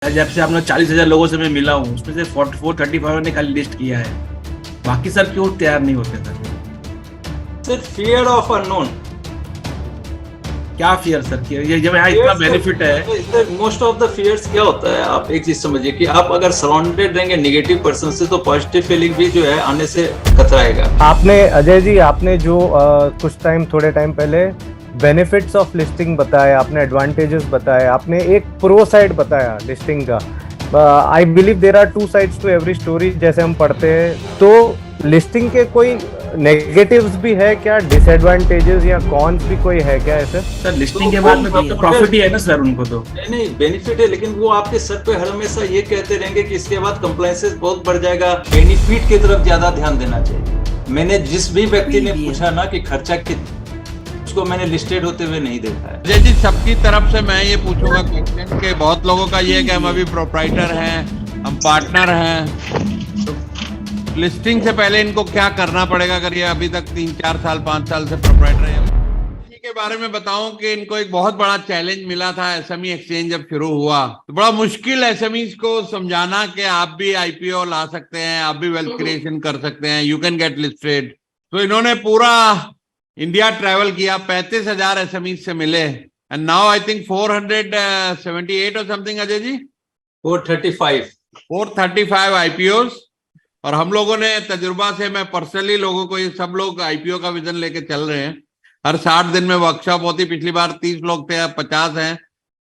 जब से आपने 40,000 लोगों से मैं मिला हूँ उसमें से 44-35 ने खाली लिस्ट किया है, बाकी सब क्यों तैयार नहीं होते sir? Sir fear of unknown. क्या फियर सर? ये जब यहाँ इतना बेनिफिट है। मोस्ट ऑफ द फियर्स क्या होता है, आप एक चीज समझिए कि आप अगर सराउंडेड रहेंगे नेगेटिव पर्सन से तो पॉजिटिव फीलिंग भी जो है आने से कतराएगा। आपने अजय जी, आपने जो कुछ टाइम थोड़े टाइम पहले बेनिफिट्स ऑफ लिस्टिंग बताया, आपने एडवांटेजेस बताए, आपने एक प्रो साइड बताया लिस्टिंग का। I believe there are two sides to every story, जैसे हम पढ़ते हैं। तो लिस्टिंग के कोई नेगेटिव्स भी है क्या, डिसएडवांटेजेस या कॉन्स भी कोई है क्या ऐसे? सर लिस्टिंग के बाद में तो प्रॉफिट ही है ना सर उनको तो। नहीं बेनिफिट है, लेकिन वो आपके सर पे हमेशा ये कहते रहेंगे कि इसके बाद कंप्लायंसेस बहुत बढ़ जाएगा। बेनिफिट की तरफ ज्यादा ध्यान देना चाहिए। मैंने जिस भी व्यक्ति ने पूछा ना कि खर्चा कितना, उसको मैंने लिस्टेड होते हुए नहीं देखा है। अजय जी, सबकी तरफ से मैं ये पूछूंगा क्वेश्चन के बहुत लोगों का ये है कि हम अभी प्रोप्राइटर हैं, हम पार्टनर हैं, तो लिस्टिंग से पहले इनको क्या करना पड़ेगा अगर ये अभी तक 3-4 साल 5 साल से प्रोप्राइटर है? इसी के बारे में बताऊं कि इनको एक बहुत बड़ा चैलेंज मिला था। एसएमई एक्सचेंज जब शुरू हुआ तो बड़ा मुश्किल एसएमईज को समझाना कि आप भी आईपीओ ला सकते हैं, आप भी वेल्थ क्रिएशन कर सकते हैं, यू कैन गेट लिस्टेड। तो इन्होंने पूरा इंडिया ट्रैवल किया, 35,000 एसएमईज से मिले, एंड नाउ आई थिंक 478 और समथिंग। अजय जी 435 आईपीओ। और हम लोगों ने तजुर्बा से, मैं पर्सनली लोगों को, ये सब लोग आईपीओ का विजन लेके चल रहे हैं। हर 60 दिन में वर्कशॉप होती, पिछली बार 30 लोग थे, अब 50 हैं,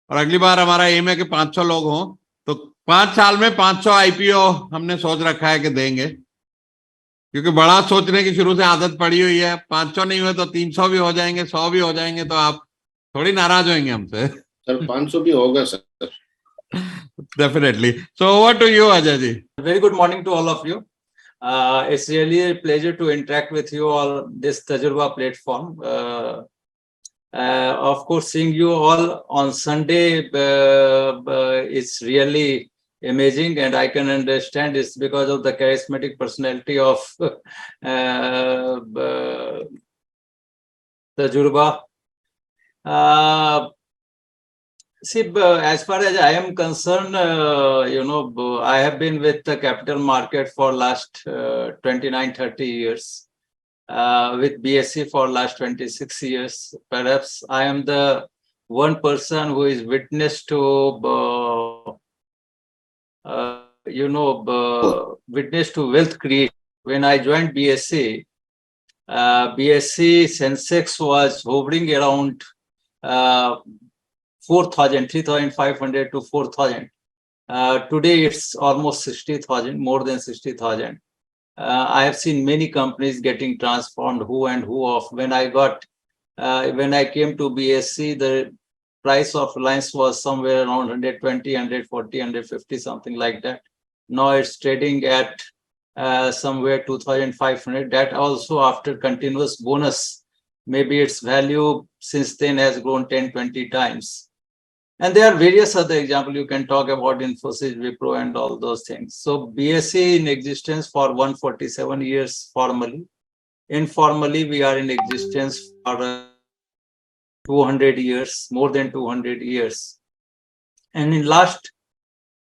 और अगली बार हमारा एम है कि 500 लोग हों। तो 5 साल में 500 आईपीओ हमने सोच रखा है कि देंगे, क्योंकि बड़ा सोचने की शुरू से आदत पड़ी हुई है। 500 नहीं हुए तो 300 भी हो जाएंगे, 100 भी हो जाएंगे, तो आप थोड़ी नाराज होंगे हमसे। सर 500 भी होगा sir. Definitely. So over to you, Ajay ji. Very good morning to all of you. It's really a pleasure to interact with you all this Tajurba platform. Of course, seeing you all on Sunday is really amazing, and I can understand it's because of the charismatic personality of Tajurba. See, as far as I am concerned, I have been with the capital market for last 29-30 years, with BSc for last 26 years. Perhaps I am the one person who is witness to, witness to wealth creation. When I joined BSc, BSc Sensex was hovering around 4,000, 3,500 to 4,000. Today it's almost 60,000, more than 60,000. I have seen many companies getting transformed, who and who of. When I came to BSc, the price of Reliance was somewhere around 120, 140, 150, something like that. Now it's trading at somewhere 2,500. That also after continuous bonus, maybe its value since then has grown 10, 20 times. And there are various other examples. You can talk about Infosys, Wipro, and all those things. So BSc in existence for 147 years formally. Informally, we are in existence for 200 years, more than 200 years. And in last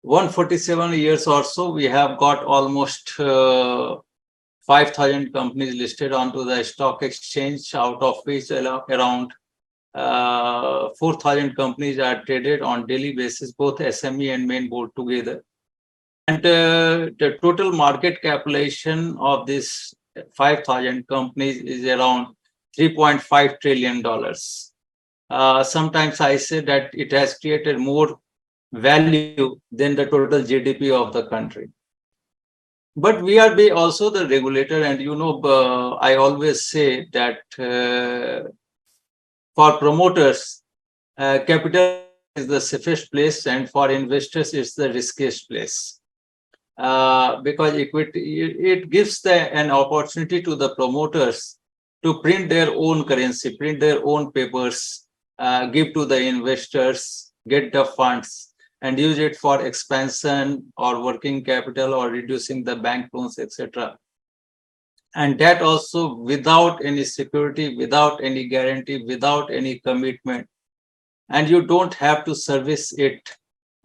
147 years or so, we have got almost 5,000 companies listed onto the stock exchange, out of which around 4,000 companies are traded on daily basis, both SME and main board together. And the total market capitalization of this 5,000 companies is around $3.5 trillion. Sometimes I say that it has created more value than the total GDP of the country. But we are also the regulator, and I always say that for promoters, capital is the safest place, and for investors, it's the riskiest place. Because it gives an opportunity to the promoters to print their own currency, print their own papers, give to the investors, get the funds, and use it for expansion or working capital or reducing the bank loans, etc. And that also without any security, without any guarantee, without any commitment. And you don't have to service it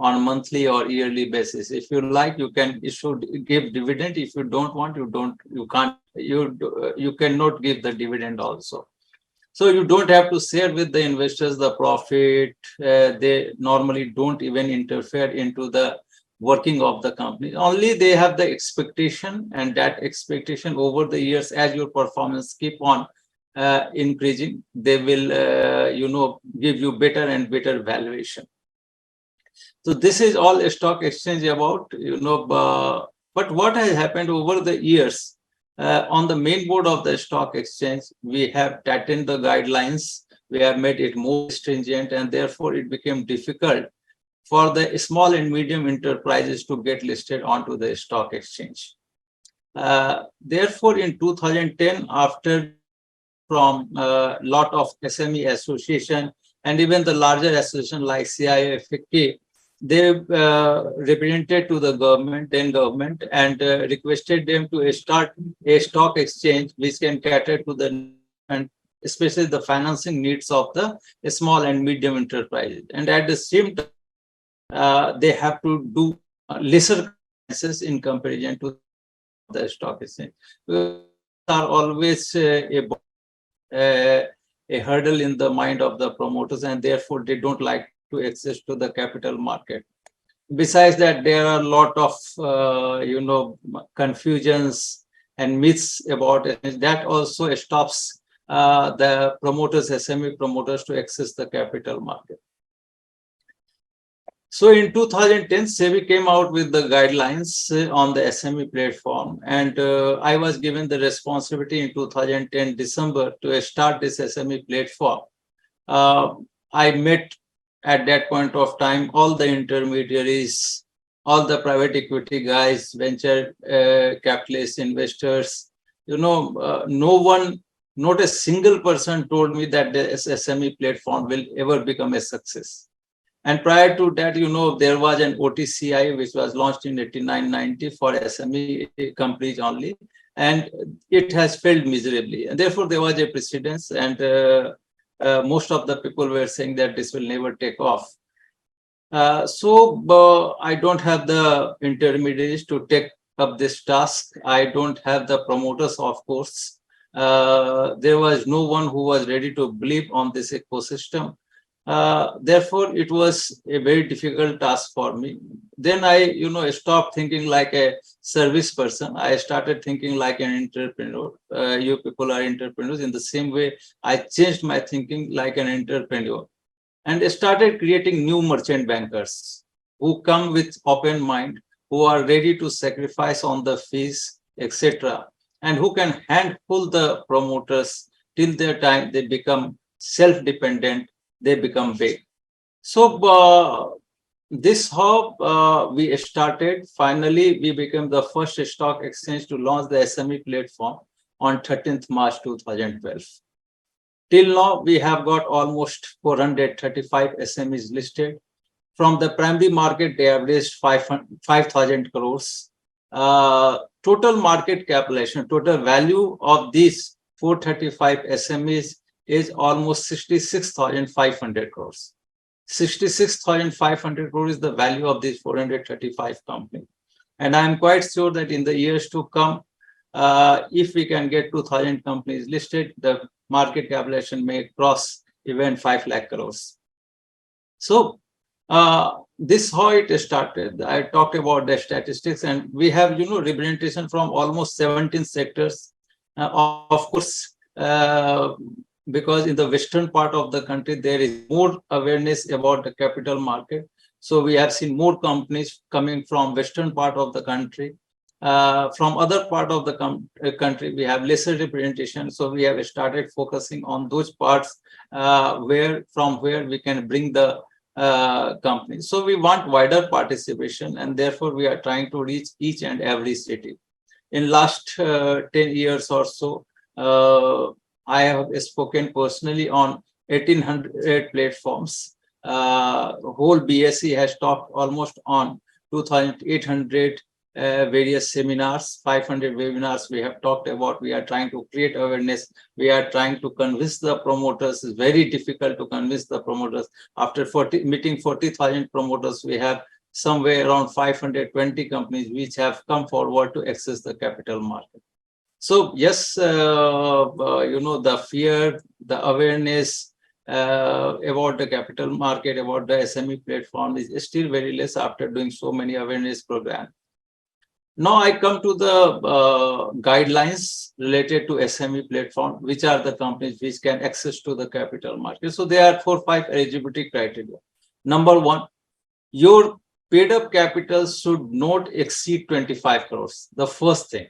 on monthly or yearly basis. If you like, you can give dividend. If you don't want, you cannot give the dividend also. So you don't have to share with the investors the profit. They normally don't even interfere into the working of the company. Only they have the expectation, and that expectation over the years, as your performance keep on increasing, they will give you better and better valuation. So this is all a stock exchange about, but what has happened over the years, on the main board of the stock exchange, we have tightened the guidelines, we have made it more stringent, and therefore it became difficult for the small and medium enterprises to get listed onto the stock exchange. Therefore, in 2010, after from a lot of SME association and even the larger association like CIFK, they represented to the then government, and requested them to start a stock exchange which can cater to the, and especially the financing needs of the small and medium enterprises. And at the same time, they have to do lesser expenses in comparison to the stock exchange. Are always a hurdle in the mind of the promoters, and therefore they don't like to access to the capital market. Besides that, there are a lot of confusions and myths about it. That also stops the promoters, SME promoters, to access the capital market. So in 2010, SEBI came out with the guidelines on the SME platform, and I was given the responsibility in 2010 December to start this SME platform. I met at that point of time all the intermediaries, all the private equity guys, venture capitalists, investors. No one, not a single person told me that the SME platform will ever become a success. And prior to that, there was an OTCI which was launched in 89-90 for SME companies only, and it has failed miserably. And therefore, there was a precedence, and most of the people were saying that this will never take off. So I don't have the intermediaries to take up this task. I don't have the promoters, of course. There was no one who was ready to believe on this ecosystem. Therefore, it was a very difficult task for me. Then I, stopped thinking like a service person. I started thinking like an entrepreneur. You people are entrepreneurs. In the same way, I changed my thinking like an entrepreneur, and I started creating new merchant bankers who come with open mind, who are ready to sacrifice on the fees, etc., and who can handhold the promoters till their time they become self-dependent, they become big. So this how we started. Finally, we became the first stock exchange to launch the SME platform on 13th March 2012. Till now, we have got almost 435 SMEs listed. From the primary market, they have raised 5,000 crores. Total market capitalization, total value of these 435 SMEs is almost 66,500 crores. 66,500 crores is the value of these 435 companies. And I'm quite sure that in the years to come, if we can get 2,000 companies listed, the market capitalization may cross even 5 lakh crores. So this is how it started. I talked about the statistics, and we have, representation from almost 17 sectors. Of course, because in the western part of the country, there is more awareness about the capital market. So we have seen more companies coming from western part of the country. From other part of the country, we have lesser representation. So we have started focusing on those parts from where we can bring the companies. So we want wider participation, and therefore we are trying to reach each and every city. In last 10 years or so, I have spoken personally on 1,800 platforms. Whole BSE has talked almost on 2,800 various seminars, 500 webinars we have talked about. We are trying to create awareness. We are trying to convince the promoters. It's very difficult to convince the promoters. After meeting 40,000 promoters, we have somewhere around 520 companies which have come forward to access the capital market. So yes, the fear, the awareness about the capital market, about the SME platform is still very less after doing so many awareness programs. Now I come to the guidelines related to SME platform, which are the companies which can access to the capital market. So there are 4-5 eligibility criteria. Number one, your paid up capital should not exceed 25 crores. The first thing,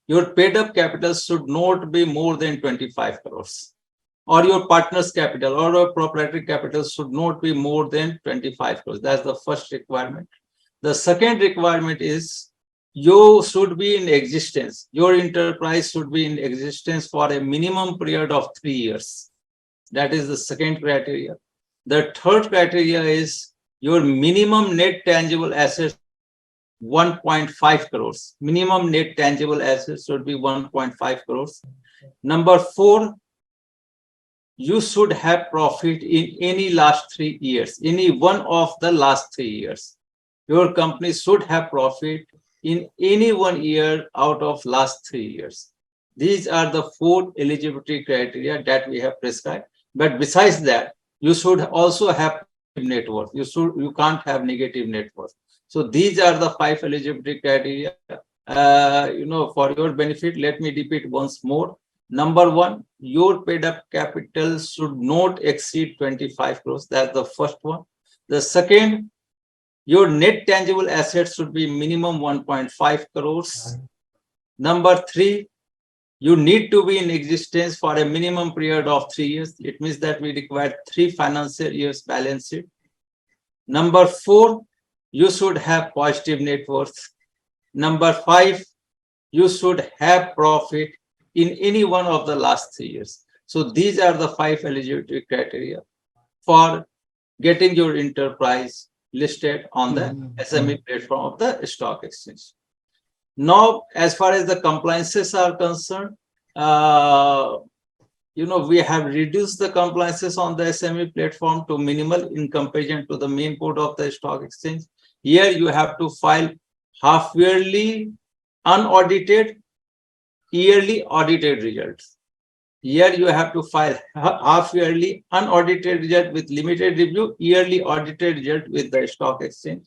your paid up capital should not be more than 25 crores. Or your partner's capital or your proprietary capital should not be more than 25 crores. That's the first requirement. The second requirement is you should be in existence. Your enterprise should be in existence for a minimum period of 3 years. That is the second criteria. The third criteria is your minimum net tangible assets 1.5 crores. Minimum net tangible assets should be 1.5 crores. Number 4, you should have profit in any last 3 years, any one of the last 3 years. Your company should have profit in any 1 year out of last 3 years. These are the 4 eligibility criteria that we have prescribed. But besides that, you should also have net worth. You can't have negative net worth. So these are the 5 eligibility criteria. For your benefit, let me repeat once more. Number 1, your paid up capital should not exceed 25 crores. That's the first one. The second, your net tangible assets should be minimum 1.5 crores. Number 3, you need to be in existence for a minimum period of 3 years. It means that we require 3 financial years balance sheet. Number 4, you should have positive net worth. Number 5, you should have profit in any one of the last 3 years. So these are the 5 eligibility criteria for getting your enterprise listed on the SME platform of the stock exchange. Now, as far as the compliances are concerned, we have reduced the compliances on the SME platform to minimal in comparison to the main code of the stock exchange. Here you have to file half-yearly unaudited, yearly audited results. Here you have to file half-yearly unaudited result with limited review, yearly audited result with the stock exchange.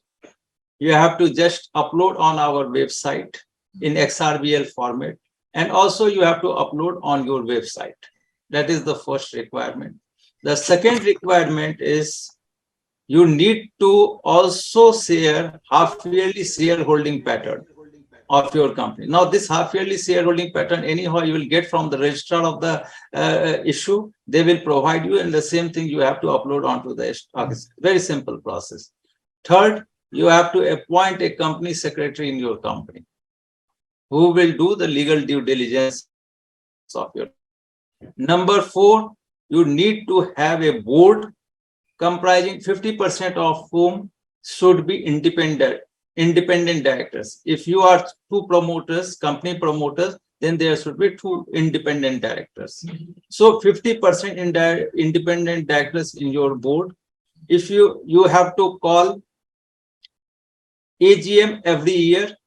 You have to just upload on our website in XRBL format, and also you have to upload on your website. That is the first requirement. The second requirement is you need to also share half-yearly shareholding pattern of your company. Now, this half-yearly shareholding pattern, anyhow, you will get from the registrar of the issue. They will provide you, and the same thing you have to upload onto the stock. Very simple process. Third, you have to appoint a company secretary in your company who will do the legal due diligence of your. Number 4, you need to have a board comprising 50% of whom should be independent directors. If you are 2 promoters, company promoters, then there should be 2 independent directors. So 50% independent directors in your board. If you have to call AGM every year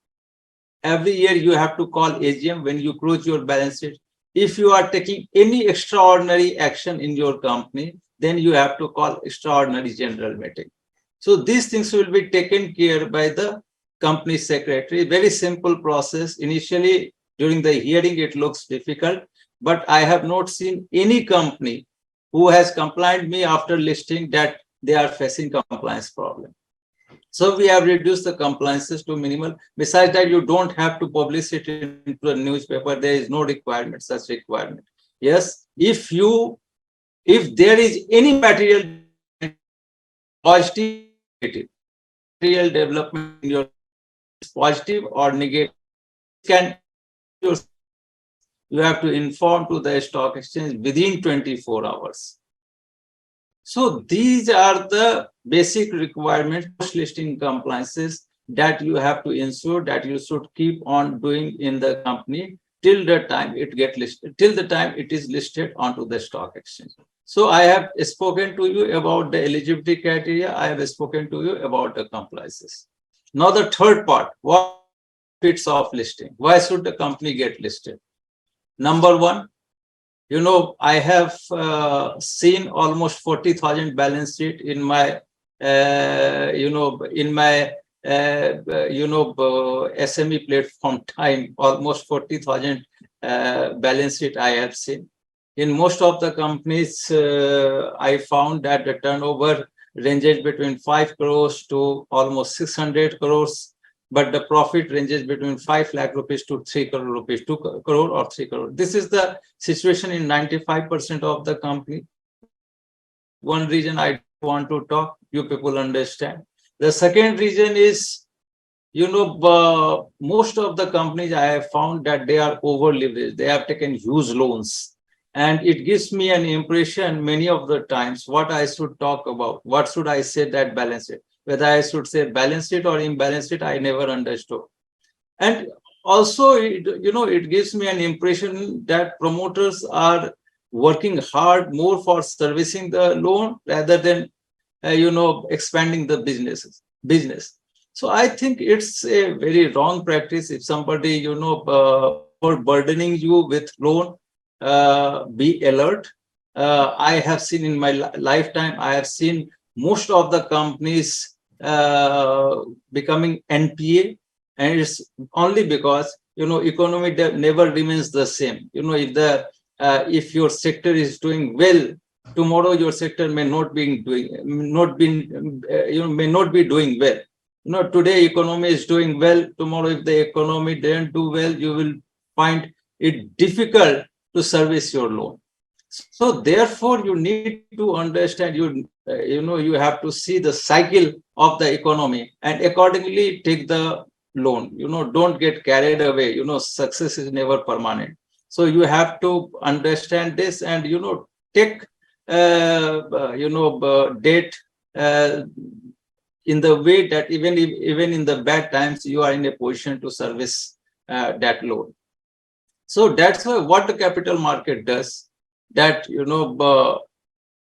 you have to call AGM when you close your balance sheet. If you are taking any extraordinary action in your company, then you have to call extraordinary general meeting. So these things will be taken care by the company secretary. Very simple process. Initially, during the hearing, it looks difficult, but I have not seen any company who has complied me after listing that they are facing compliance problem. So we have reduced the compliances to minimal. Besides that, you don't have to publish it into a newspaper. There is no requirement, such requirement. Yes, if there is any material positive material development in your positive or negative, you have to inform to the stock exchange within 24 hours. So these are the basic requirements, post-listing compliances. that you have to ensure that you should keep on doing in the company till the time it get listed, till the time it is listed onto the stock exchange. So I have spoken to you about the eligibility criteria. I have spoken to you about the compliances. Now the third part, what benefits of listing? Why should the company get listed? Number one, I have seen almost 40,000 balance sheet in my, SME platform time. Almost 40,000 balance sheet I have seen. In most of the companies, I found that the turnover ranges between 5 crores to almost 600 crores. But the profit ranges between 5 lakh rupees to 3 crore rupees, 2 crore or 3 crore. This is the situation in 95% of the company. One reason I want to talk, you people understand. The second reason is, most of the companies I have found that they are over leveraged. They have taken huge loans. And it gives me an impression many of the times what I should talk about. What should I say that balance it? Whether I should say balance sheet or imbalance sheet, I never understood. And also, it gives me an impression that promoters are working hard more for servicing the loan rather than, expanding the business. So I think it's a very wrong practice. If somebody, for burdening you with loan, be alert. I have seen in my lifetime, I have seen most of the companies becoming NPA, and it's only because economy never remains the same. If your sector is doing well, tomorrow your sector may not be doing well. Today economy is doing well. Tomorrow, if the economy doesn't do well, you will find it difficult to service your loan. So therefore, you need to understand, you have to see the cycle of the economy and accordingly take the loan. Don't get carried away. Success is never permanent. So you have to understand this and, take, debt in the way that even in the bad times, you are in a position to service that loan. So that's why what the capital market does, that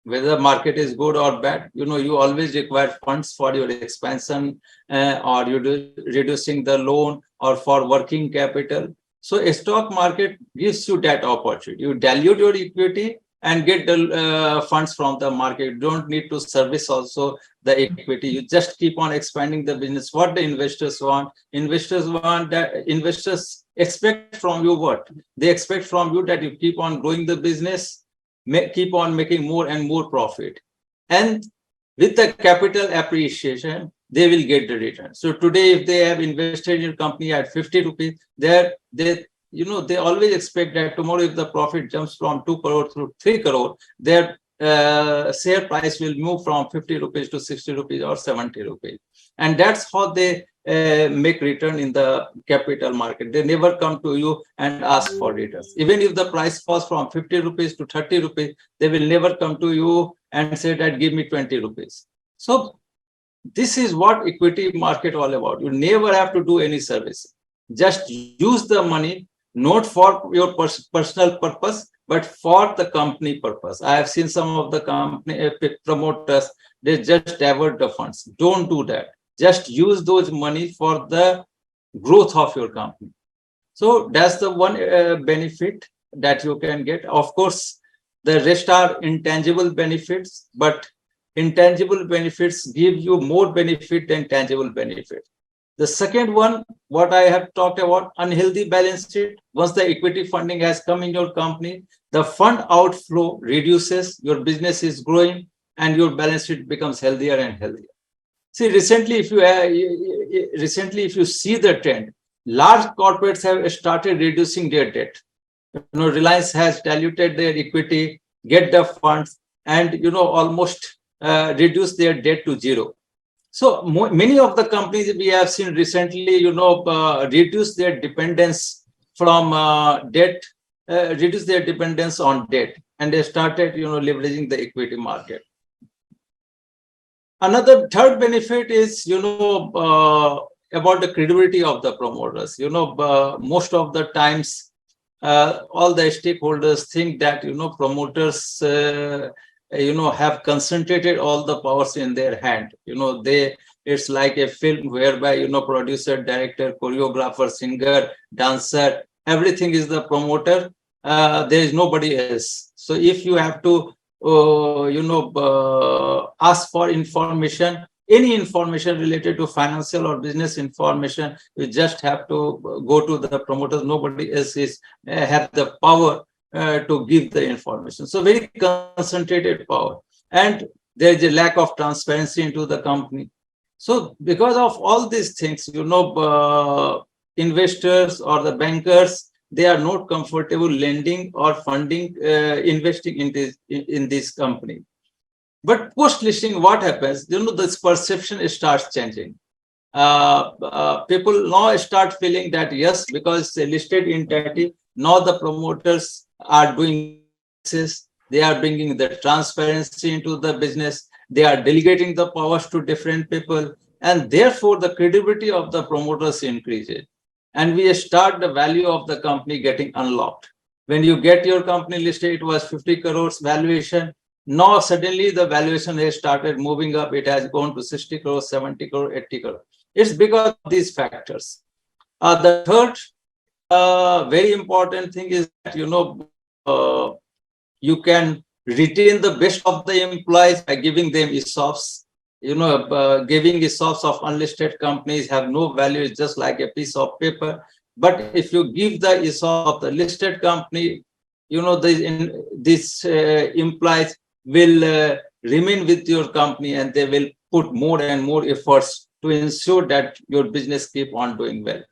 whether the market is good or bad, you always require funds for your expansion or you reducing the loan or for working capital. So a stock market gives you that opportunity. You dilute your equity and get the funds from the market. You don't need to service also the equity. You just keep on expanding the business. What the investors want? Investors expect from you what? They expect from you that you keep on growing the business, keep on making more and more profit. And with the capital appreciation, they will get the return. So today, if they have invested in your company at 50 rupees, they always expect that tomorrow, if the profit jumps from 2 crore to 3 crore, their share price will move from 50 rupees to 60 rupees or 70 rupees. And that's how they make return in the capital market. They never come to you and ask for returns. Even if the price falls from 50 rupees to 30 rupees, they will never come to you and say that give me 20 rupees. So this is what equity market all about. You never have to do any service. Just use the money, not for your personal purpose, but for the company purpose. I have seen some of the company promoters, they just divert the funds. Don't do that. Just use those money for the growth of your company. So that's the one benefit that you can get. Of course, the rest are intangible benefits, but intangible benefits give you more benefit than tangible benefit. The second one, what I have talked about, unhealthy balance sheet. Once the equity funding has come in your company, the fund outflow reduces, your business is growing, and your balance sheet becomes healthier and healthier. See, recently, if you see the trend, large corporates have started reducing their debt. Reliance has diluted their equity, get the funds, and almost reduce their debt to zero. So many of the companies we have seen recently, reduce their dependence from debt, reduce their dependence on debt, and they started, leveraging the equity market. Another third benefit is, about the credibility of the promoters. Most of the times, all the stakeholders think that, promoters, have concentrated all the powers in their hand. It's like a film whereby, producer, director, choreographer, singer, dancer, everything is the promoter. There is nobody else. So if you have to, ask for information, any information related to financial or business information, you just have to go to the promoters. Nobody else is have the power to give the information. So very concentrated power, and there is a lack of transparency into the company. So because of all these things, investors or the bankers, they are not comfortable lending or funding, investing in this company. But post-listing, what happens? This perception starts changing. People now start feeling that, yes, because it's a listed entity, now the promoters are doing this, they are bringing the transparency into the business, they are delegating the powers to different people, and therefore the credibility of the promoters increases. And we start the value of the company getting unlocked. When you get your company listed, it was 50 crores valuation. Now suddenly the valuation has started moving up. It has gone to 60 crores, 70 crores, 80 crores. It's because of these factors. The third very important thing is that, you can retain the best of the employees by giving them ESOPs. Giving ESOPs of unlisted companies have no value. It's just like a piece of paper. But if you give the ESOP of the listed company, these employees will remain with your company, and they will put more and more efforts to ensure that your business keep on doing well.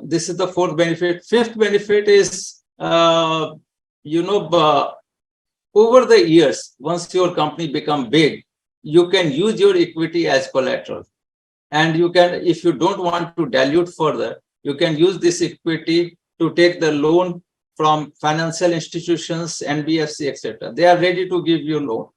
This is the fourth benefit. Fifth benefit is, over the years, once your company become big, you can use your equity as collateral. And you can, if you don't want to dilute further, you can use this equity to take the loan from financial institutions, NBFC, etc. They are ready to give you loan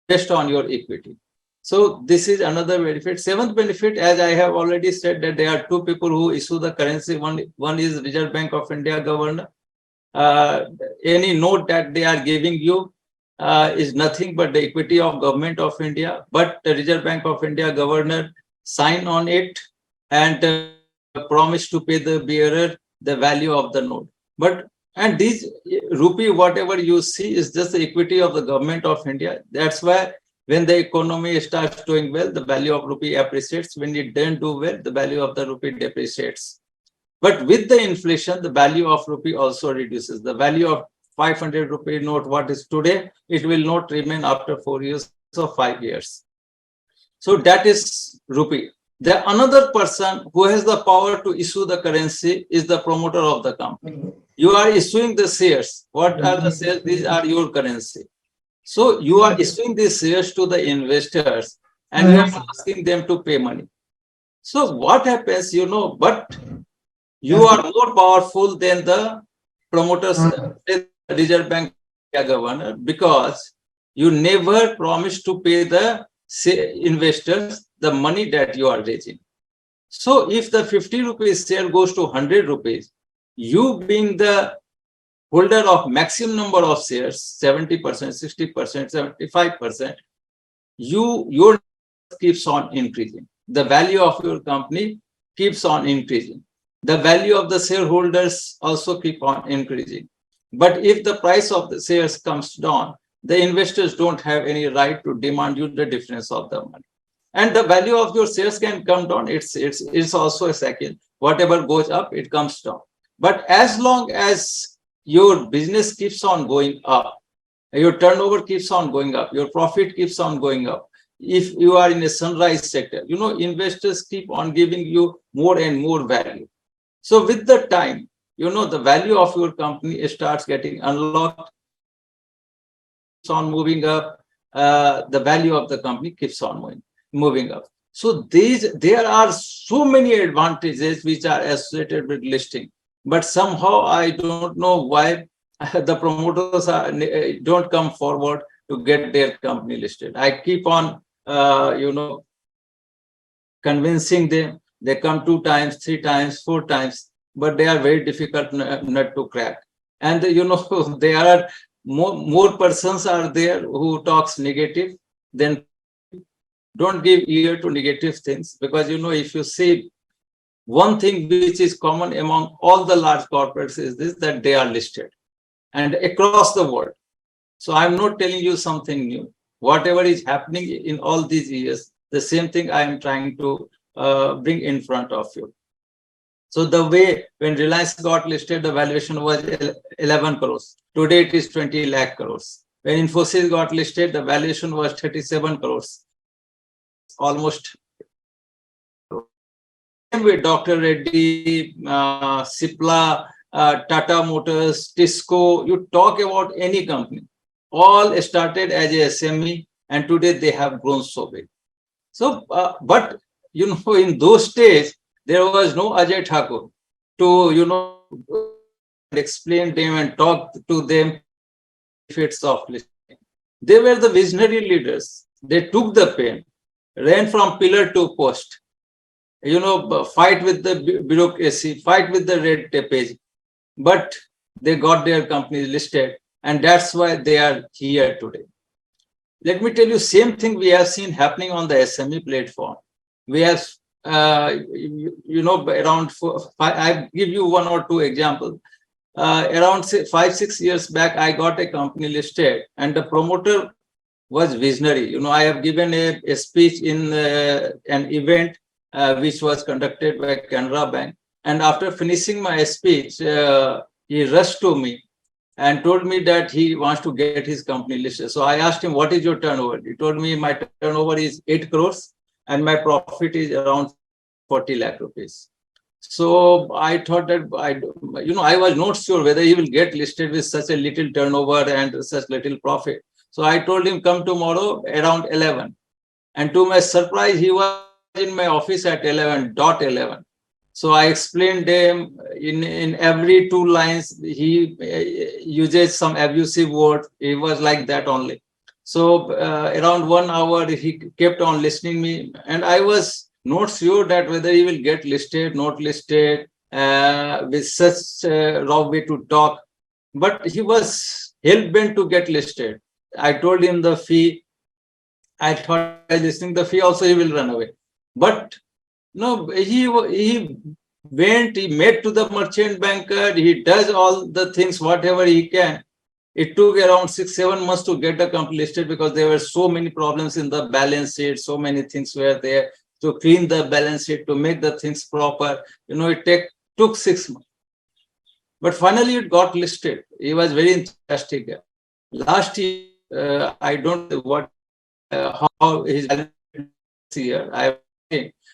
based on your equity. So this is another benefit. Seventh benefit, as I have already said, that there are two people who issue the currency. One is Reserve Bank of India governor. Any note that they are giving you is nothing but the equity of Government of India. But the Reserve Bank of India governor sign on it and promise to pay the bearer the value of the note. And these rupee, whatever you see, is just the equity of the Government of India. That's why when the economy starts doing well, the value of rupee appreciates. When it doesn't do well, the value of the rupee depreciates. But with the inflation, the value of rupee also reduces. The value of 500 rupee note, what is today, it will not remain after 4 years or 5 years. So that is rupee. The another person who has the power to issue the currency is the promoter of the company. You are issuing the shares. What are the shares? These are your currency. So you are issuing these shares to the investors and you are asking them to pay money. So what happens, but you are more powerful than the promoters, the Reserve Bank governor, because you never promised to pay the investors the money that you are raising. So if the 50 rupees share goes to 100 rupees, you being the holder of maximum number of shares, 70%, 60%, 75%, your keeps on increasing. The value of your company keeps on increasing. The value of the shareholders also keep on increasing. But if the price of the shares comes down, the investors don't have any right to demand you the difference of the money. And the value of your shares can come down. It's also a second. Whatever goes up, it comes down. But as long as your business keeps on going up, your turnover keeps on going up, your profit keeps on going up. If you are in a sunrise sector, investors keep on giving you more and more value. So with the time, the value of your company starts getting unlocked, keeps on moving up, the value of the company keeps on moving up. So there are so many advantages which are associated with listing, but somehow I don't know why the promoters don't come forward to get their company listed. I keep on, convincing them. They come 2 times, 3 times, 4 times, but they are very difficult nut to crack. And there are more persons are there who talks negative. Then don't give ear to negative things, because if you see one thing which is common among all the large corporates is this, that they are listed and across the world. So I'm not telling you something new. Whatever is happening in all these years, the same thing I am trying to bring in front of you. So the way when Reliance got listed, the valuation was 11 crores. Today it is 20 lakh crores. When Infosys got listed, the valuation was 37 crores. Almost. With Dr. Reddy, Cipla, Tata Motors, Tisco, you talk about any company, all started as a SME, and today they have grown so big. So, but in those days, there was no Ajay Thakur to explain them and talk to them benefits of listing. They were the visionary leaders. They took the pain, ran from pillar to post. Fight with the bureaucracy, fight with the red tapage, but they got their companies listed, and that's why they are here today. Let me tell you, same thing we have seen happening on the SME platform. We have, around I give you 1 or 2 examples. Around 5-6 years back, I got a company listed, and the promoter was visionary. I have given a speech in an event which was conducted by Canara Bank. And after finishing my speech, he rushed to me and told me that he wants to get his company listed. So I asked him, what is your turnover? He told me my turnover is 8 crores and my profit is around 40 lakh rupees. So I thought that I was not sure whether he will get listed with such a little turnover and such little profit. So I told him, come tomorrow around 11. And to my surprise, he was in my office at 11:11. So I explained him in every 2 lines, he uses some abusive words. He was like that only. So around 1 hour, he kept on listening me. And I was not sure that whether he will get listed, not listed, with such raw way to talk. But he was hell-bent to get listed. I told him the fee. I thought by listening the fee also he will run away. But no, he went, he met to the merchant banker, he does all the things, whatever he can. It took around 6-7 months to get the company listed because there were so many problems in the balance sheet, so many things were there to clean the balance sheet, to make the things proper. It took 6 months. But finally it got listed. He was very enthusiastic. Last year, I don't know how his balance year,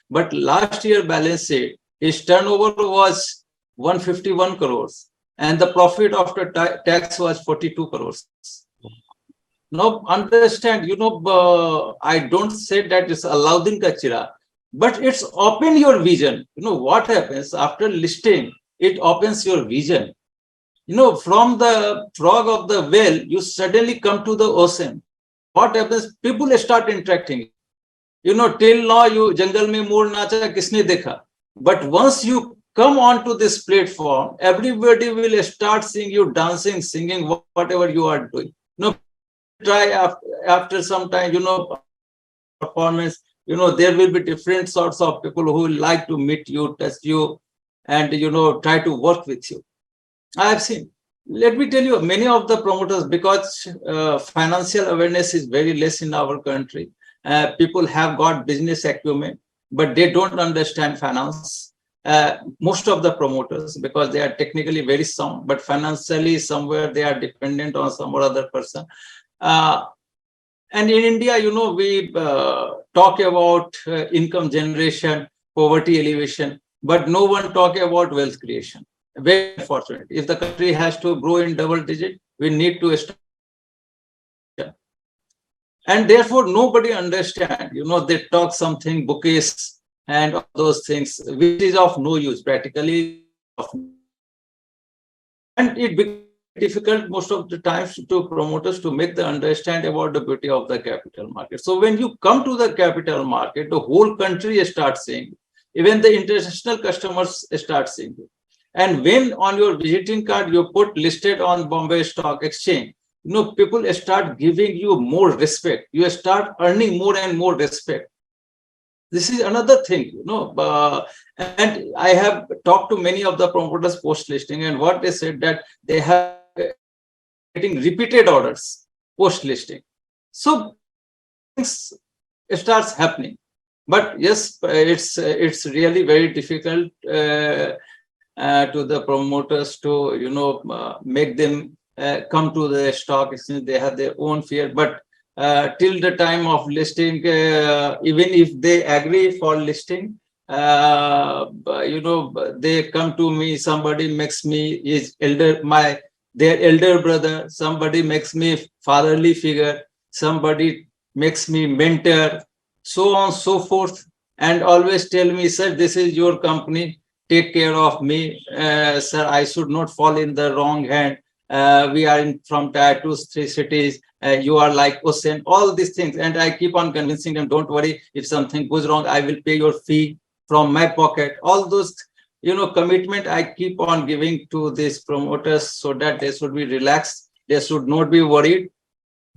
but last year balance sheet, his turnover was 151 crores and the profit after tax was 42 crores. Now understand, I don't say that it's Alauddin ka chira, but it's open your vision. What happens after listing? It opens your vision. From the frog of the well, you suddenly come to the ocean. What happens? People start interacting. Till now, you jungle mein moor nacha kisne dekha. But once you come onto this platform, everybody will start seeing you dancing, singing, whatever you are doing. Try after some time, performance, there will be different sorts of people who will like to meet you, test you, and, try to work with you. I have seen. Let me tell you, many of the promoters, because financial awareness is very less in our country, people have got business acumen, but they don't understand finance. Most of the promoters, because they are technically very sound, but financially somewhere they are dependent on some or other person. And in India, we talk about income generation, poverty elevation, but no one talk about wealth creation. Very unfortunate. If the country has to grow in double digit, we need to start. And therefore, nobody understand. They talk something bouquets and all those things, which is of no use practically. And it becomes difficult most of the times to promoters to make the understand about the beauty of the capital market. So when you come to the capital market, the whole country starts seeing it. Even the international customers start seeing it. And when on your visiting card you put listed on Bombay Stock Exchange, people start giving you more respect. You start earning more and more respect. This is another thing, and I have talked to many of the promoters post-listing, and what they said that they have getting repeated orders post-listing. So things starts happening. But yes, it's really very difficult to the promoters to make them come to the stock exchange. They have their own fear, but till the time of listing, even if they agree for listing, they come to me. Somebody makes me their elder brother. Somebody makes me fatherly figure. Somebody makes me mentor. So on, so forth, and always tell me, sir, this is your company. Take care of me, sir. I should not fall in the wrong hand. We are from tier 2, 3 cities. You are like Hussein, all these things. And I keep on convincing them, don't worry, if something goes wrong, I will pay your fee from my pocket. All those, commitment I keep on giving to these promoters so that they should be relaxed. They should not be worried.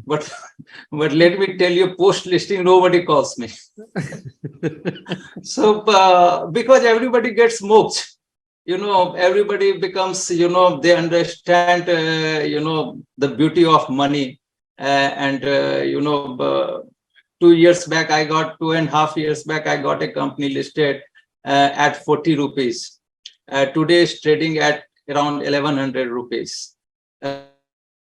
But let me tell you, post-listing, nobody calls me. So, because everybody gets mocked. Everybody becomes, they understand, the beauty of money. 2 years back, 2.5 years back, I got a company listed at 40 rupees. Today is trading at around 1100 rupees.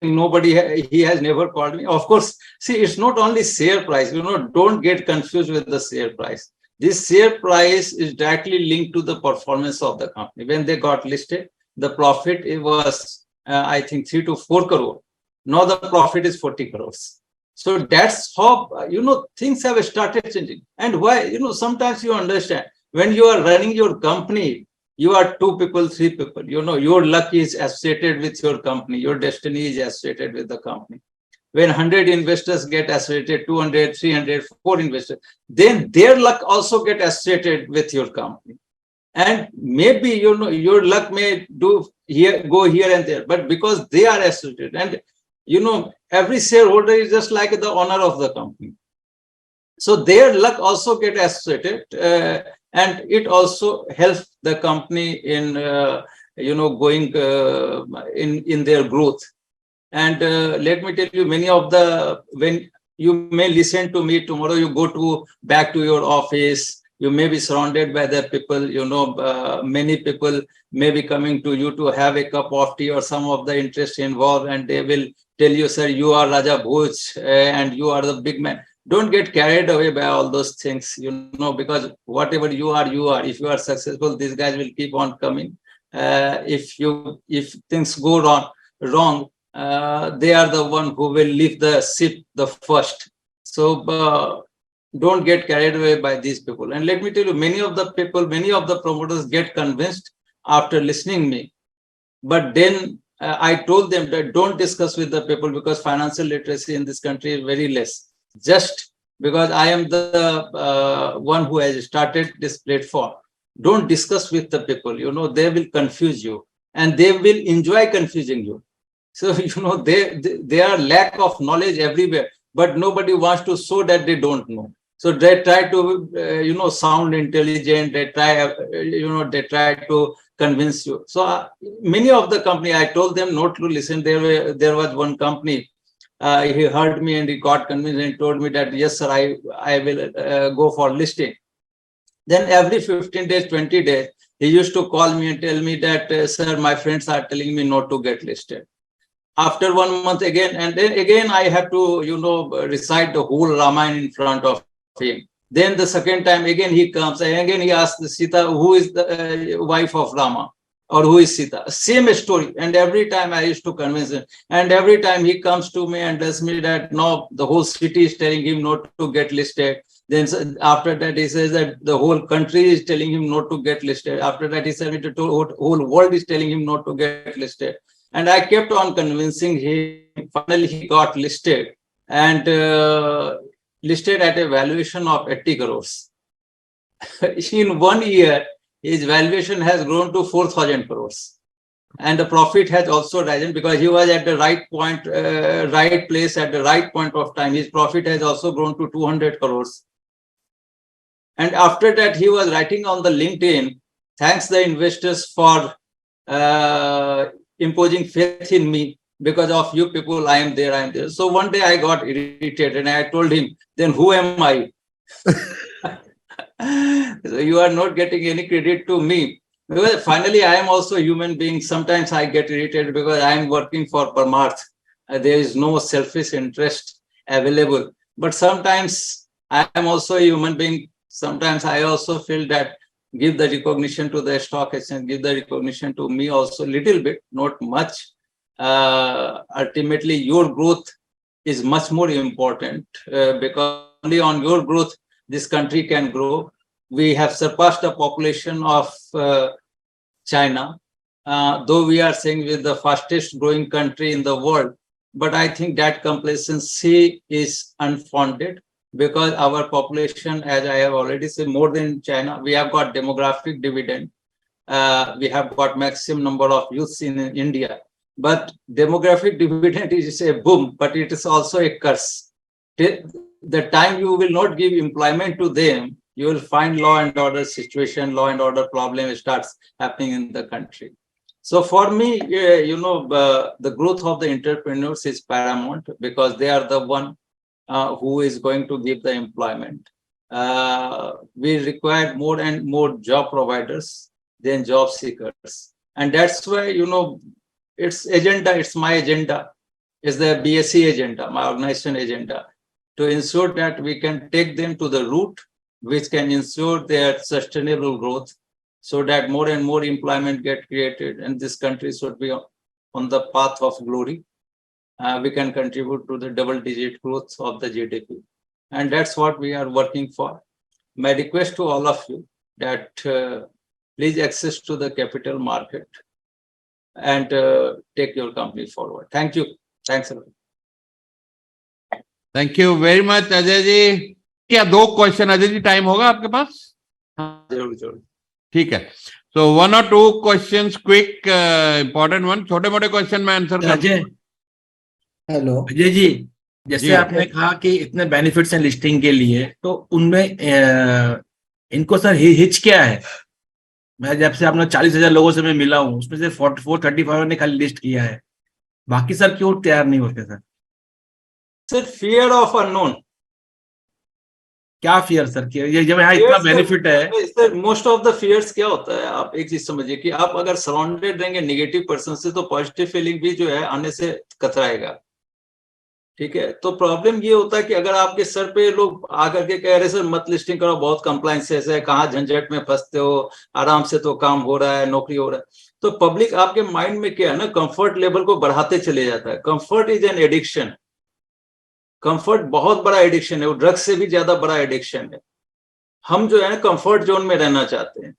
He has never called me. Of course, see, it's not only share price, don't get confused with the share price. This share price is directly linked to the performance of the company. When they got listed, the profit was, I think, 3 to 4 crore. Now the profit is 40 crores. So that's how, things have started changing. And why, sometimes you understand, when you are running your company, you are 2 people, 3 people, your luck is associated with your company. Your destiny is associated with the company. When 100 investors get associated, 200, 300, 4 investors, then their luck also get associated with your company. And maybe, your luck may go here and there, but because they are associated, and, every shareholder is just like the owner of the company. So their luck also get associated, and it also helps the company in, going in their growth. And let me tell you, when you may listen to me tomorrow, you go back to your office, you may be surrounded by the people, many people may be coming to you to have a cup of tea or some of the interest involved, and they will tell you, sir, you are Raja Bhoj and you are the big man. Don't get carried away by all those things, because whatever you are. If you are successful, these guys will keep on coming. If things go wrong, they are the one who will leave the ship the first. So don't get carried away by these people. And let me tell you, many of the promoters get convinced after listening me. But then I told them that don't discuss with the people, because financial literacy in this country is very less. Just because I am the one who has started this platform, don't discuss with the people. They will confuse you, and they will enjoy confusing you. So, there are lack of knowledge everywhere, but nobody wants to show that they don't know. So they try to, sound intelligent. They try, to convince you. So many of the company, I told them not to listen. There was one company, he heard me and he got convinced and told me that, yes, sir, I will go for listing. Then every 15 days, 20 days, he used to call me and tell me that, sir, my friends are telling me not to get listed. After 1 month again, and then again, I have to, recite the whole Ramayana in front of him. Then the second time, again, he comes and again, he asks Sita, who is the wife of Rama, or who is Sita? Same story. And every time I used to convince him. And every time he comes to me and tells me that, no, the whole city is telling him not to get listed. Then after that, he says that the whole country is telling him not to get listed. After that, he said the whole world is telling him not to get listed. And I kept on convincing him. Finally, he got listed and listed at a valuation of 80 crores. In 1 year, his valuation has grown to 4,000 crores. And the profit has also risen because he was at the right point, right place at the right point of time. His profit has also grown to 200 crores. And after that, he was writing on the LinkedIn, thanks the investors for imposing faith in me. Because of you people, I am there, I am there. So one day I got irritated and I told him, then who am I? So you are not getting any credit to me. Because finally, I am also a human being. Sometimes I get irritated because I am working for Parmarth. There is no selfish interest available. But sometimes I am also a human being. Sometimes I also feel that give the recognition to the stock exchange, give the recognition to me also a little bit, not much. Ultimately, your growth is much more important because only on your growth, this country can grow. We have surpassed the population of China, though we are saying we're the fastest growing country in the world. But I think that complacency is unfounded because our population, as I have already said, more than China, we have got demographic dividend. We have got maximum number of youths in India. But demographic dividend is a boom, but it is also a curse. The time you will not give employment to them, you will find law and order situation, law and order problem starts happening in the country. So for me, the growth of the entrepreneurs is paramount because they are the one who is going to give the employment. We require more and more job providers than job seekers. And that's why, it's agenda, it's my agenda, it's the BSc agenda, my organization agenda, to ensure that we can take them to the root, which can ensure their sustainable growth, so that more and more employment get created and this country should be on the path of glory. We can contribute to the double-digit growth of the GDP. And that's what we are working for. My request to all of you that please access to the capital market and take your company forward. Thank you. Thanks a lot. Thank you very much Ajay ji. क्या 2 question Ajay ji time होगा आपके पास? हाँ, जरूर जरूर। ठीक है, so 1 or 2 questions quick, important one, छोटे मोटे क्वेश्चन में आंसर कर। अजय, हेलो अजय जी, जैसे आपने कहा कि इतने बेनिफिट्स हैं लिस्टिंग के लिए, तो उनमें इनको सर हिच क्या है? मैं जब से आपने 40,000 लोगों से मैं मिला हूँ, उसमें से 44-35 ने खाली लिस्ट किया है, बाकी सर क्यों तैयार नहीं होते sir? Sir fear of unknown. क्या फियर सर? ये जब यहाँ इतना बेनिफिट है sir, most of the fears क्या होता है, आप एक चीज समझिए कि आप अगर सराउंडेड रहेंगे नेगेटिव पर्सन से तो पॉजिटिव फीलिंग भी जो है आने से कतराएगा। ठीक है, तो प्रॉब्लम ये होता है कि अगर आपके सर पे लोग आकर के कह रहे सर मत लिस्टिंग करो, बहुत कंप्लायंसेस है, कहाँ झंझट में फंसते हो, आराम से तो काम हो रहा है, नौकरी हो रहा है, तो पब्लिक आपके माइंड में क्या है ना, कंफर्ट लेवल को बढ़ाते चले जाता है। Comfort is an addiction. Comfort बहुत बड़ा एडिक्शन है, वो ड्रग्स से भी ज्यादा बड़ा एडिक्शन है। हम जो है ना कंफर्ट जोन में रहना चाहते हैं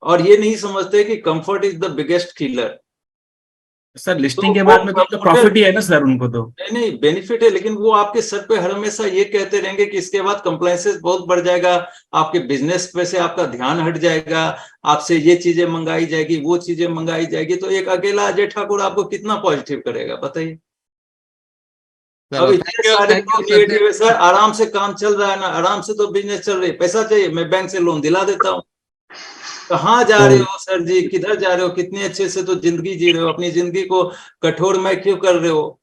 और ये नहीं समझते कि comfort is the biggest killer. Sir listing के बाद में तो प्रॉफिट ही है ना सर उनको तो? नहीं, बेनिफिट है, लेकिन वो आपके सर पे हर हमेशा ये कहते रहेंगे कि इसके बाद कंप्लायंसेस बहुत बढ़ जाएगा, आपके बिजनेस पे से आपका ध्यान हट जाएगा, आपसे ये चीजें मंगाई जाएगी, वो चीजें मंगाई जाएगी। तो एक अकेला अजय ठाकुर आपको कितना पॉजिटिव करेगा बताइए? अब इतने सारे नेगेटिव है सर, आराम से काम चल रहा है ना, आराम से तो बिजनेस चल रही है, पैसा चाहिए मैं बैंक से लोन दिला देता हूँ। कहाँ जा रहे हो सर जी, किधर जा रहे हो? कितने अच्छे से तो जिंदगी जी रहे हो, अपनी जिंदगी को कठोर में क्यों कर रहे हो?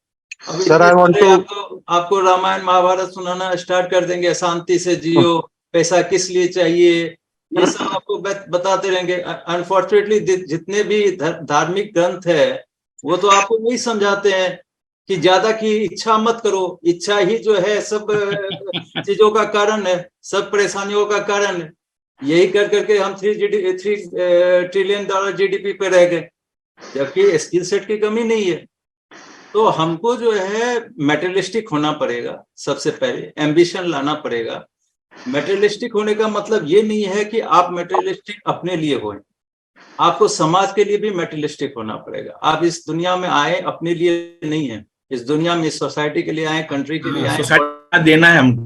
अब आपको रामायण महाभारत सुनाना स्टार्ट कर देंगे, शांति से जियो, पैसा किस लिए चाहिए, ये सब आपको बताते रहेंगे। अनफॉर्चुनेटली जितने भी धार्मिक ग्रंथ है वो तो आपको नहीं समझाते हैं कि ज्यादा की इच्छा मत करो, इच्छा ही जो है सब चीजों का कारण है, सब परेशानियों का कारण है। यही कर करके हम 3 ट्रिलियन डॉलर जीडीपी पे रह गए, जबकि स्किल सेट की कमी नहीं है। तो हमको जो है मेटेरियलिस्टिक होना पड़ेगा, सबसे पहले एम्बिशन लाना पड़ेगा। मेटेरियलिस्टिक होने का मतलब ये नहीं है कि आप मेटेरियलिस्टिक अपने लिए हों, आपको समाज के लिए भी मेटेरियलिस्टिक होना पड़ेगा। आप इस दुनिया में आए अपने लिए नहीं है, इस दुनिया में, इस सोसाइटी के लिए आए, कंट्री के लिए आए, सोसाइटी देना है हमको।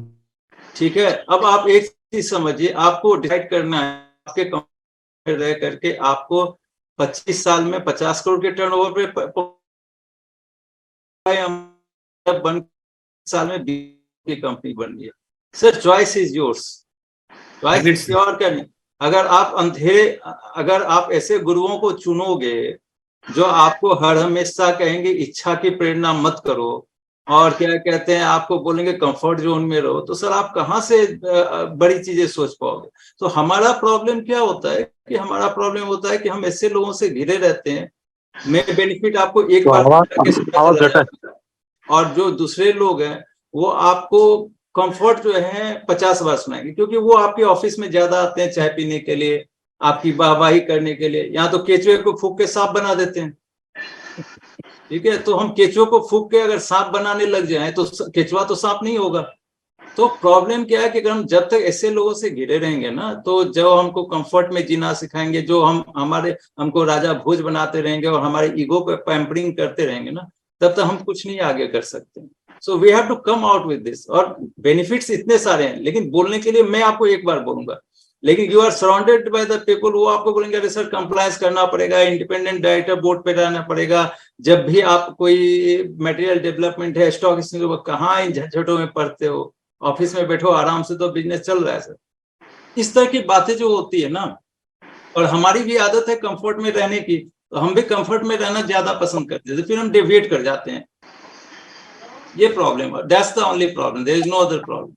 ठीक है। अब आप एक चीज समझिए, आपको डिसाइड करना है आपके कंपनी रह करके आपको 25 साल में 50 करोड़ के टर्नओवर पे बन, साल में 20 की कंपनी बन गई। Sir choice is yours, choice और क्या नहीं। अगर आप ऐसे गुरुओं को चुनोगे जो आपको हर हमेशा कहेंगे इच्छा की प्रेरणा मत करो, और क्या कहते हैं आपको बोलेंगे कंफर्ट जोन में रहो, तो सर आप कहाँ से बड़ी चीजें सोच पाओगे। तो हमारा प्रॉब्लम क्या होता है कि हमारा प्रॉब्लम होता है कि हम ऐसे लोगों से घिरे रहते हैं। मैं बेनिफिट आपको एक बार, और जो दूसरे लोग हैं वो आपको कंफर्ट जो है 50 बार सुनाएंगे, क्योंकि वो आपके ऑफिस में ज्यादा आते हैं चाय पीने के लिए, आपकी वाहवाही करने के लिए। यहाँ तो केचुए को फूंक के सांप बना देते हैं, ठीक है। तो हम केचुए को फूंक के अगर सांप बनाने लग जाएं तो केचुआ तो सांप नहीं होगा। तो प्रॉब्लम क्या है कि अगर हम जब तक ऐसे लोगों से घिरे रहेंगे ना, तो जो हमको कंफर्ट में जीना सिखाएंगे, जो हमको राजा भोज बनाते रहेंगे और हमारे ईगो पे पैम्परिंग करते रहेंगे ना, तब तक हम कुछ नहीं आगे कर सकते। So we have to come out with this. और बेनिफिट्स इतने सारे हैं, लेकिन बोलने के लिए मैं आपको एक बार बोलूंगा, लेकिन you are surrounded by the people, वो आपको बोलेंगे अरे सर कंप्लायंस करना पड़ेगा, इंडिपेंडेंट डायरेक्टर बोर्ड पे रहना पड़ेगा, जब भी आप कोई मटेरियल डेवलपमेंट है, स्टॉक एक्सचेंज, कहाँ इन झंझटों में पड़ते हो, ऑफिस में बैठो आराम से तो बिजनेस चल रहा है सर। इस तरह की बातें जो होती है ना, और हमारी भी आदत है कंफर्ट में रहने की, तो हम भी कंफर्ट में रहना ज्यादा पसंद करते हैं, फिर हम डेविएट कर जाते हैं। ये प्रॉब्लम है, that's the only problem, there is no other problem.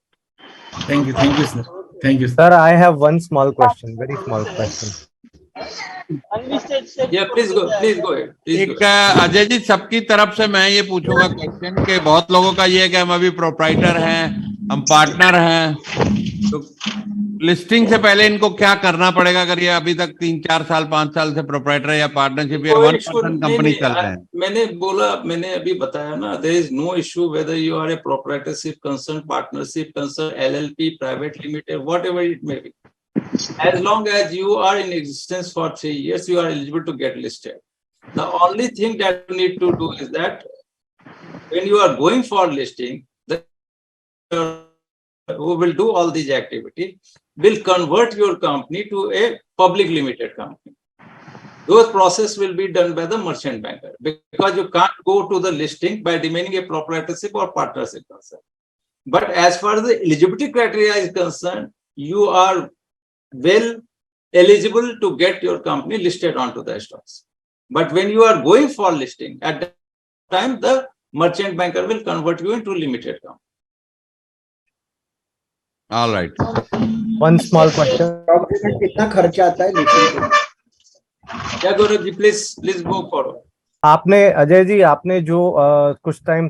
Thank you sir, thank you Sir, I have one small question, very small question. Yeah, please go ahead, एक अजय जी, सबकी तरफ से मैं ये पूछूंगा क्वेश्चन कि बहुत लोगों का ये है कि हम अभी प्रोप्राइटर हैं, हम पार्टनर हैं, तो लिस्टिंग से पहले इनको क्या करना पड़ेगा अगर ये अभी तक 3-4 साल 5 साल से प्रोप्राइटर या पार्टनरशिप या 1% कंपनी चल रहे हैं? मैंने अभी बताया ना, there is no issue whether you are a proprietorship concern, partnership concern, LLP, private limited, whatever it may be, as long as you are in existence for 3 years, you are eligible to get listed. The only thing that you need to do is that when you are going for listing, who will do all these activities will convert your company to a public limited company. Those process will be done by the merchant banker, because you can't go to the listing by remaining a proprietorship or partnership concern. But as far as the eligibility criteria is concerned, you are well eligible to get your company listed onto the stocks. But when you are going for listing, at that time the merchant banker will convert you into limited company. All right. One small question. कितना खर्चा आता है listing पे? Yeah, Gaurav ji, please go forward. आपने अजय जी, आपने जो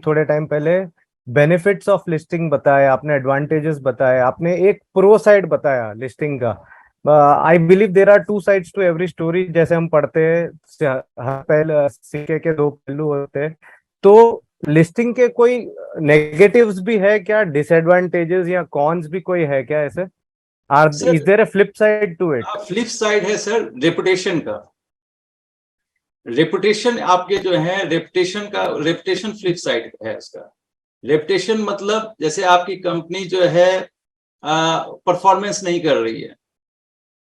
थोड़े time पहले बेनिफिट्स ऑफ लिस्टिंग बताया, आपने एडवांटेजेस बताए, आपने एक प्रो साइड बताया लिस्टिंग का। I believe there are two sides to every story, जैसे हम पढ़ते हैं हर पहले सिक्के के दो पहलू होते हैं। तो लिस्टिंग के कोई नेगेटिव्स भी है क्या, डिसएडवांटेजेस या कॉन्स भी कोई है क्या ऐसे? Is there a flip side to it? Flip side है सर रेपुटेशन का। रेपुटेशन आपके जो है रेपुटेशन फ्लिप साइड है इसका। रेपुटेशन मतलब जैसे आपकी कंपनी जो है परफॉर्मेंस नहीं कर रही है,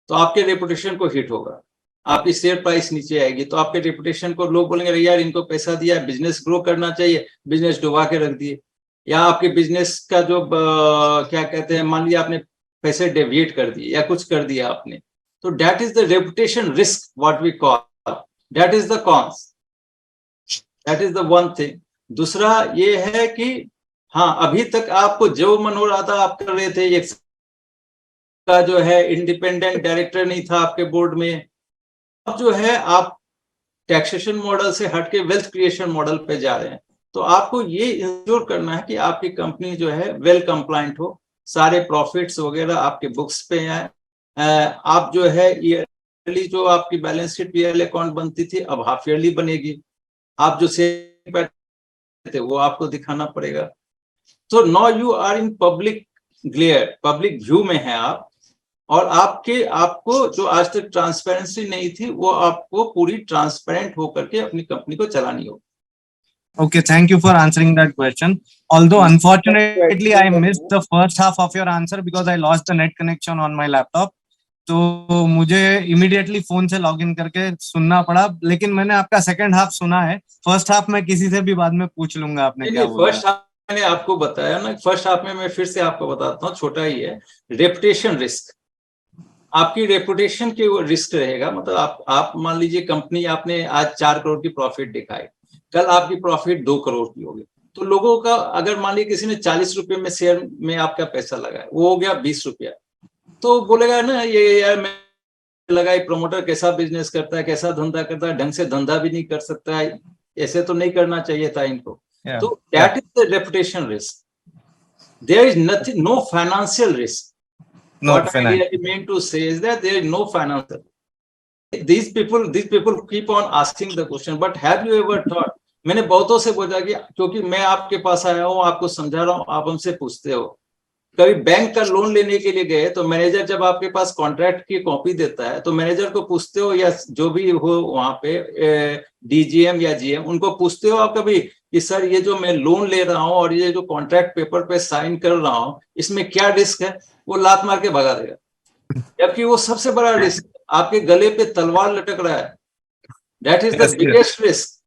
तो आपके रेपुटेशन को हिट होगा, आपकी शेयर प्राइस नीचे आएगी, तो आपके रेपुटेशन को लोग बोलेंगे यार इनको पैसा दिया, बिजनेस ग्रो करना चाहिए, बिजनेस डुबा के रख दिए। या आपके बिजनेस का जो क्या कहते हैं, मान लिया आपने पैसे डेविएट कर दिए या कुछ कर दिया आपने, तो that is the reputation risk, what we call, that is the cons, that is the one thing. दूसरा ये है कि हाँ, अभी तक आपको जो मन हो रहा था आप कर रहे थे, एक का जो है इंडिपेंडेंट डायरेक्टर नहीं था आपके बोर्ड में, अब जो है आप टैक्सेशन मॉडल से हटके वेल्थ क्रिएशन मॉडल पे जा रहे हैं। तो आपको ये इंश्योर करना है कि आपकी कंपनी जो है वेल कंप्लायंट हो, सारे प्रॉफिट्स वगैरह आपके बुक्स पे आए। आप जो है ईयरली जो आपकी बैलेंस शीट पीएल अकाउंट बनती थी, अब हाफ ईयरली बनेगी। आप जो शेयर थे वो आपको दिखाना पड़ेगा। तो now you are in public glare, public view में है आप, और आपको जो आज तक ट्रांसपेरेंसी नहीं थी, वो आपको पूरी ट्रांसपेरेंट होकर के अपनी कंपनी को चलानी होगी। Okay, thank you for answering that question. Although unfortunately I missed the first half of your answer because I lost the net connection on my laptop. तो मुझे इमीडिएटली फोन से लॉगिन करके सुनना पड़ा, लेकिन मैंने आपका सेकंड हाफ सुना है। फर्स्ट हाफ मैं किसी से भी बाद में पूछ लूंगा आपने क्या बोला। फर्स्ट हाफ मैंने आपको बताया ना, फर्स्ट हाफ में मैं फिर से आपको बताता हूँ, छोटा ही है। रेपुटेशन रिस्क, आपकी रेपुटेशन के वो रिस्क रहेगा। मतलब आप मान लीजिए कंपनी आपने आज 4 करोड़ की प्रॉफिट दिखाई, कल आपकी प्रॉफिट 2 करोड़ की होगी, तो लोगों का अगर मान लीजिए किसी ने 40 रुपए में शेयर में आपका पैसा लगाया, वो हो गया 20 रुपया, तो बोलेगा ना ये यार मैं लगाई, प्रमोटर कैसा बिजनेस करता है, कैसा धंधा करता है, ढंग से धंधा भी नहीं कर सकता है, ऐसे तो नहीं करना चाहिए था इनको। तो that is the reputation risk. There is nothing, no financial risk. What I really mean to say is that there is no financial. These people keep on asking the question, but have you ever thought? मैंने बहुतों से बोला कि क्योंकि मैं आपके पास आया हूँ, आपको समझा रहा हूँ, आप हमसे पूछते हो। कभी बैंक का लोन लेने के लिए गए तो मैनेजर जब आपके पास कॉन्ट्रैक्ट की कॉपी देता है तो मैनेजर को पूछते हो, या जो भी हो वहां पे डीजीएम या जीएम, उनको पूछते हो आप कभी कि सर ये जो मैं लोन ले रहा हूँ और ये जो कॉन्ट्रैक्ट पेपर पे साइन कर रहा हूँ, इसमें क्या रिस्क है? वो लात मार के भगा देगा। जबकि वो सबसे बड़ा रिस्क, आपके गले पे तलवार लटक रहा है। That is the biggest risk.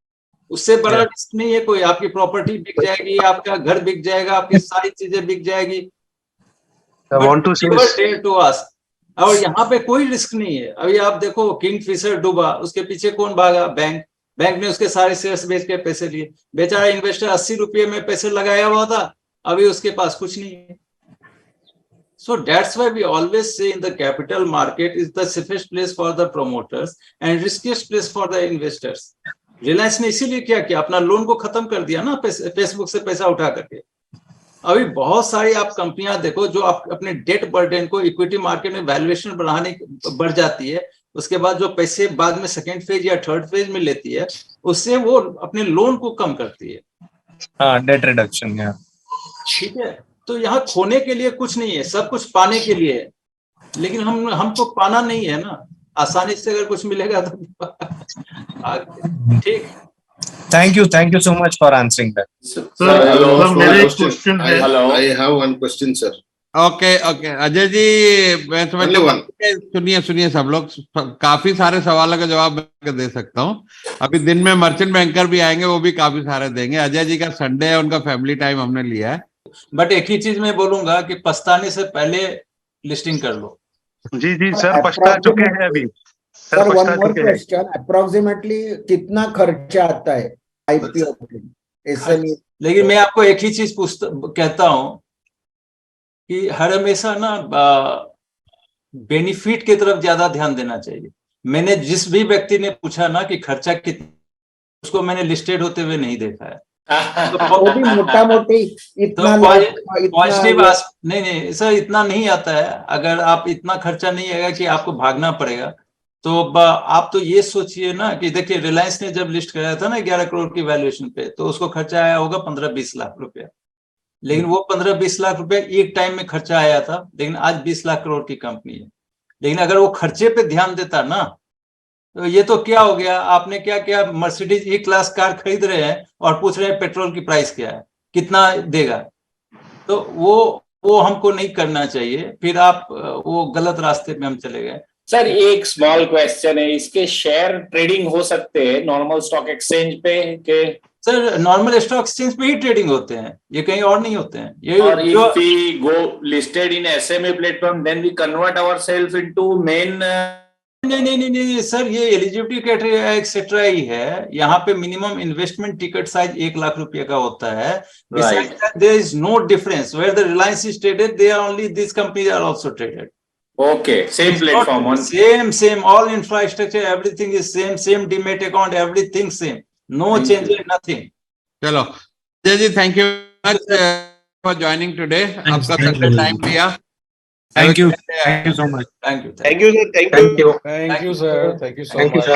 उससे बड़ा रिस्क नहीं है कोई। आपकी प्रॉपर्टी बिक जाएगी, आपका घर बिक जाएगा, आपकी सारी चीजें बिक जाएगी। और यहाँ पे कोई रिस्क नहीं है। अभी आप देखो किंगफिशर डूबा, उसके पीछे कौन भागा? बैंक ने उसके सारे शेयर्स बेच के पैसे लिए। बेचारा इन्वेस्टर 80 रुपये में पैसे लगाया हुआ था, अभी उसके पास कुछ नहीं है। So that's why we always say in the capital market is the safest place for the promoters and riskiest place for the investors. Reliance ने इसीलिए क्या किया, अपना लोन को खत्म कर दिया ना, फेसबुक से पैसा उठा करके। अभी बहुत सारी आप कंपनियां देखो जो आप अपने डेट बर्डन को इक्विटी मार्केट में वैल्यूएशन बढ़ाने बढ़ जाती है, उसके बाद जो पैसे बाद में सेकेंड फेज या थर्ड फेज में लेती है, उससे वो अपने लोन को कम करती है। हाँ, डेट रिडक्शन है। ठीक है, तो यहाँ खोने के लिए कुछ नहीं है, सब कुछ पाने के लिए है। लेकिन हमको पाना नहीं है ना, आसानी से अगर कुछ मिलेगा तो ठीक। Thank you so much for answering that. I have one question, sir. Okay Ajay ji, मैं सुनिए सब लोग, काफी सारे सवालों का जवाब मैं दे सकता हूँ। अभी दिन में मर्चेंट बैंकर भी आएंगे, वो भी काफी सारे देंगे। अजय जी का संडे है, उनका फैमिली टाइम हमने लिया है। बट एक ही चीज मैं बोलूंगा कि पछताने से पहले लिस्टिंग कर लो। जी सर, पछता चुके हैं अभी। Sir one more question, approximately कितना खर्चा आता है आईपीओ पे? ऐसा नहीं, लेकिन मैं आपको एक ही चीज कहता हूं कि हर हमेशा ना बेनिफिट की तरफ ज्यादा ध्यान देना चाहिए। मैंने जिस भी व्यक्ति ने पूछा ना कि खर्चा कितना, उसको मैंने लिस्टेड होते हुए नहीं देखा है। वो भी मोटा मोटी इतना पॉजिटिव नहीं सर, इतना नहीं आता है। अगर आप इतना खर्चा नहीं आएगा कि आपको भागना पड़ेगा, तो आप तो ये सोचिए ना कि देखिए रिलायंस ने जब लिस्ट कराया था ना 11 करोड़ की वैल्यूएशन पे, तो उसको खर्चा आया होगा 15-20 लाख रुपया। लेकिन वो 15-20 लाख रुपया एक टाइम में खर्चा आया था, लेकिन आज 20 लाख करोड़ की कंपनी है। लेकिन अगर वो खर्चे पे ध्यान देता ना, तो ये तो क्या हो गया, आपने क्या किया, मर्सिडीज E क्लास कार खरीद रहे हैं और पूछ रहे हैं पेट्रोल की प्राइस क्या है, कितना देगा। तो वो हमको नहीं करना चाहिए, फिर आप वो गलत रास्ते पे हम चले गए। सर एक स्मॉल क्वेश्चन है, इसके शेयर ट्रेडिंग हो सकते हैं नॉर्मल स्टॉक एक्सचेंज पे के? सर नॉर्मल स्टॉक एक्सचेंज पे ही ट्रेडिंग होते हैं, ये कहीं और नहीं होते हैं। ये और if we go listed in SMA platform, then we convert ourselves into main नहीं सर, ये एलिजिबिलिटी क्राइटेरिया एक्सेट्रा ही है। यहाँ पे minimum investment ticket size 1 lakh रुपए का होता है। There is no difference where the Reliance is traded, they are only this companies are also traded. Okay, same platform on same all infrastructure, everything is same demat account, everything same, no changes, nothing. चलो Ajay ji, thank you for joining today, आपका time दिया। Thank you so much. Thank you. Thank you sir, thank you sir, thank you so much.